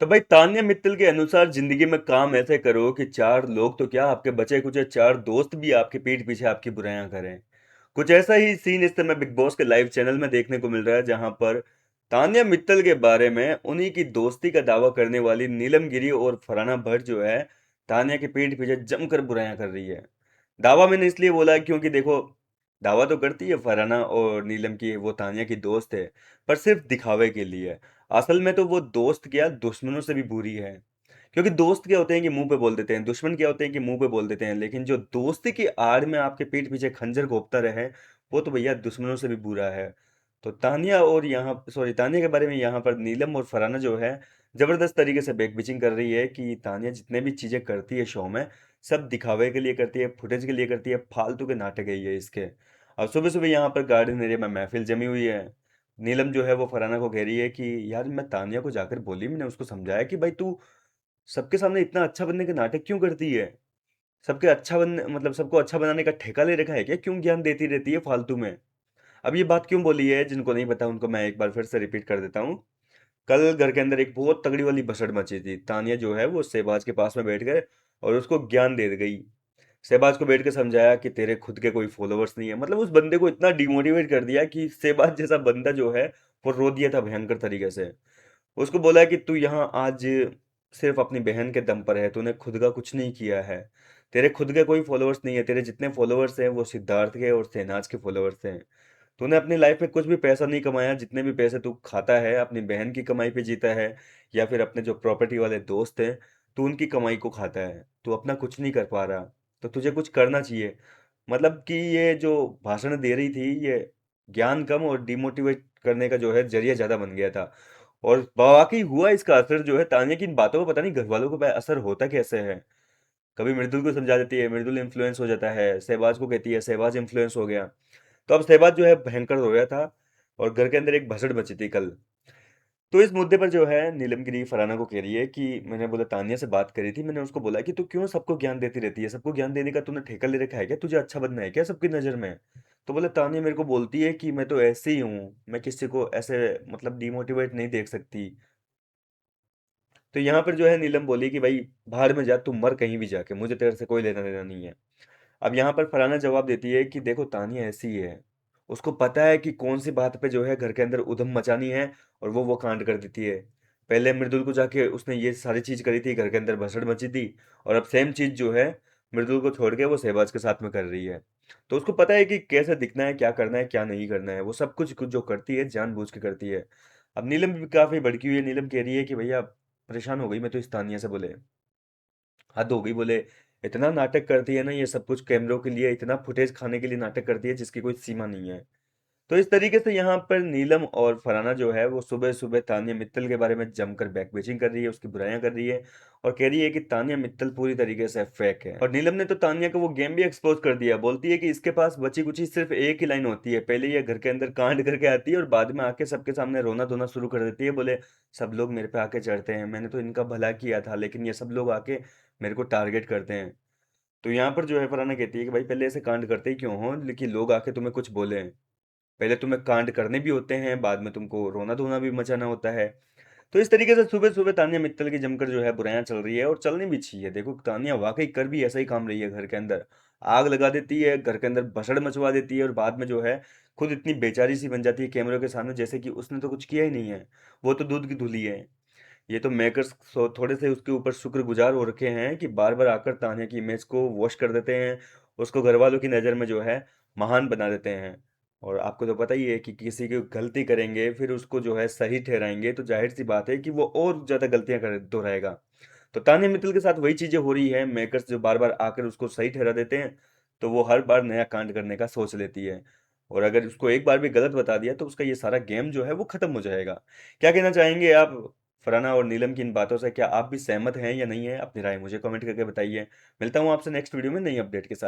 तो भाई तान्या मित्तल के अनुसार जिंदगी में काम ऐसे करो कि चार लोग तो क्या, आपके बचे कुछ चार दोस्त भी आपके पीठ पीछे आपकी बुराइयां करें। कुछ ऐसा ही सीन इस समय बिग बॉस के लाइव चैनल में देखने को मिल रहा है, जहां पर तान्या मित्तल के बारे में उन्हीं की दोस्ती का दावा करने वाली नीलम गिरी और फरहाना भट्ट जो है, तान्या के पीठ पीछे जमकर बुराइयां कर रही है। दावा मैंने इसलिए बोला है क्योंकि देखो, दावा तो करती है फरहाना और नीलम की वो तान्या की दोस्त है, पर सिर्फ दिखावे के लिए। असल में तो वो दोस्त क्या, दुश्मनों से भी बुरी है। क्योंकि दोस्त क्या होते हैं कि मुंह पे बोल देते हैं, दुश्मन क्या होते हैं कि मुंह पे बोल देते हैं, लेकिन जो दोस्ती की आड़ में आपके पीठ पीछे खंजर घोंपता रहे, वो तो भैया दुश्मनों से भी बुरा है। तो तानिया और यहाँ सॉरी तानिया के बारे में यहाँ पर नीलम और फरहाना जो है, जबरदस्त तरीके से बैक बिचिंग कर रही है कि तानिया जितने भी चीजें करती है शो में, सब दिखावे के लिए करती है, फुटेज के लिए करती है, फालतू के नाटक है ये इसके। अब सुबह सुबह यहाँ पर गार्डन एरिया में महफिल जमी हुई है। नीलम जो है वो फरहाना को कह रही है कि यार मैं तानिया को जाकर बोली, मैंने उसको समझाया कि भाई तू सबके सामने इतना अच्छा बनने के नाटक क्यों करती है। सबके अच्छा बनने मतलब सबको अच्छा बनाने का ठेका ले रखा है क्या, क्यों ज्ञान देती रहती है फालतू में। अब ये बात क्यों बोली है, जिनको नहीं पता उनको मैं एक बार फिर से रिपीट कर देता हूँ। कल घर के अंदर एक बहुत तगड़ी वाली भसड़ मची थी। तानिया जो है वो शहबाज के पास में बैठ गए और उसको ज्ञान दे गई। शहबाज को बैठ के समझाया कि तेरे खुद के कोई फॉलोअर्स नहीं है, मतलब उस बंदे को इतना डिमोटिवेट कर दिया कि शहबाज जैसा बंदा जो है वो रो दिया था भयंकर तरीके से। उसको बोला है कि तू यहाँ आज सिर्फ अपनी बहन के दम पर है, तूने खुद का कुछ नहीं किया है। तेरे खुद के कोई फॉलोअर्स नहीं है, तेरे जितने फॉलोअर्स हैं वो सिद्धार्थ के और शहनाज के फॉलोअर्स हैं। तूने अपनी लाइफ में कुछ भी पैसा नहीं कमाया, जितने भी पैसे तू खाता है अपनी बहन की कमाई पे जीता है, या फिर अपने जो प्रॉपर्टी वाले दोस्त हैं, तू उनकी कमाई को खाता है। तू अपना कुछ नहीं कर पा रहा, तो तुझे कुछ करना चाहिए। मतलब कि ये जो भाषण दे रही थी, ये ज्ञान कम और डिमोटिवेट करने का जो है जरिया ज्यादा बन गया था। और वाकई हुआ इसका असर जो है, तान्या की इन बातों का पता नहीं घर वालों को असर होता कैसे है। कभी मृदुल को समझा देती है, मृदुल इन्फ्लुएंस हो जाता है, शहबाज को कहती है, शहबाज इन्फ्लुएंस हो गया। तो अब शहबाज जो है भयंकर हो गया था, और घर के अंदर एक भसड़ मची थी कल। तो इस मुद्दे पर जो है नीलम गिरी फरहाना को कह रही है कि मैंने बोला तानिया से बात करी थी, मैंने उसको बोला कि तू क्यों सबको ज्ञान देती रहती है, सबको ज्ञान देने का तूने ठेका ले रखा है क्या, तुझे अच्छा बनना है क्या सबकी नजर में। तो बोला तानिया मेरे को बोलती है कि मैं तो ऐसे ही हूँ, मैं किसी को ऐसे मतलब डिमोटिवेट नहीं देख सकती। तो यहाँ पर जो है नीलम बोली कि भाई बाहर में जा, तू मर कहीं भी जाके, मुझे तेरे से कोई लेना देना नहीं है। अब यहाँ पर फरहाना जवाब देती है कि देखो तानिया ऐसी ही है, उसको पता है कि कौन सी बात पे जो है घर के अंदर उधम मचानी है, और वो कांड कर देती है। पहले मृदुल को जाके उसने ये सारी चीज करी थी, घर के अंदर भसड़ मची थी, और अब सेम चीज जो है मृदुल को छोड़ के वो शहबाज के साथ में कर रही है। तो उसको पता है कि कैसे दिखना है, क्या करना है, क्या नहीं करना है, वो सब कुछ कुछ जो करती है जानबूझ के करती है। अब नीलम भी काफी भड़की हुई है, नीलम कह रही है कि भैया परेशान हो गई मैं तो इस तानिया से, बोले हद हो गई, बोले इतना नाटक करती है ना ये सब कुछ कैमरों के लिए, इतना फुटेज खाने के लिए नाटक करती है जिसकी कोई सीमा नहीं है। तो इस तरीके से यहाँ पर नीलम और फरहाना जो है वो सुबह सुबह तानिया मित्तल के बारे में जमकर बैकबेचिंग कर रही है, उसकी बुराइयां कर रही है, और कह रही है कि तानिया मित्तल पूरी तरीके से फेक है। और नीलम ने तो तानिया का वो गेम भी एक्सपोज कर दिया, बोलती है कि इसके पास बची कुची सिर्फ एक ही लाइन होती है, पहले ये घर के अंदर कांड करके आती है और बाद में आके सबके सामने रोना धोना शुरू कर देती है। बोले सब लोग मेरे पे आके चढ़ते हैं, मैंने तो इनका भला किया था, लेकिन ये सब लोग आके मेरे को टारगेट करते हैं। तो यहाँ पर जो है फरहाना कहती है कि भाई पहले ऐसे कांड करते ही क्यों हो, लेकिन लोग आके तुम्हें कुछ बोले, पहले तुम्हें कांड करने भी होते हैं, बाद में तुमको रोना धोना भी मचाना होता है। तो इस तरीके से सुबह सुबह तानिया मित्तल की जमकर जो है बुराइयां चल रही है, और चलनी भी चाहिए। देखो तानिया वाकई कर भी ऐसा ही काम रही है, घर के अंदर आग लगा देती है, घर के अंदर भसड़ मचवा देती है, और बाद में जो है खुद इतनी बेचारी सी बन जाती है कैमरों के सामने, जैसे कि उसने तो कुछ किया ही नहीं है, वो तो दूध की धुली है। ये तो मेकर्स थोड़े से उसके ऊपर शुक्रगुजार हो रखे हैं कि बार बार आकर तान्या की इमेज को वॉश कर देते हैं, उसको घर वालों की नज़र में जो है महान बना देते हैं। और आपको तो पता ही है कि किसी की गलती करेंगे फिर उसको जो है सही ठहराएंगे, तो जाहिर सी बात है कि वो और ज़्यादा गलतियां कर दोहराएगा। तो तान्या मित्तल के साथ वही चीज़ें हो रही है, मेकर्स जो बार बार आकर उसको सही ठहरा देते हैं, तो वो हर बार नया कांड करने का सोच लेती है। और अगर उसको एक बार भी गलत बता दिया तो उसका ये सारा गेम जो है वो खत्म हो जाएगा। क्या कहना चाहेंगे आप फरहाना और नीलम की इन बातों से, क्या आप भी सहमत हैं या नहीं है? अपनी राय मुझे कमेंट करके बताइए। मिलता हूँ आपसे नेक्स्ट वीडियो में नई अपडेट के साथ।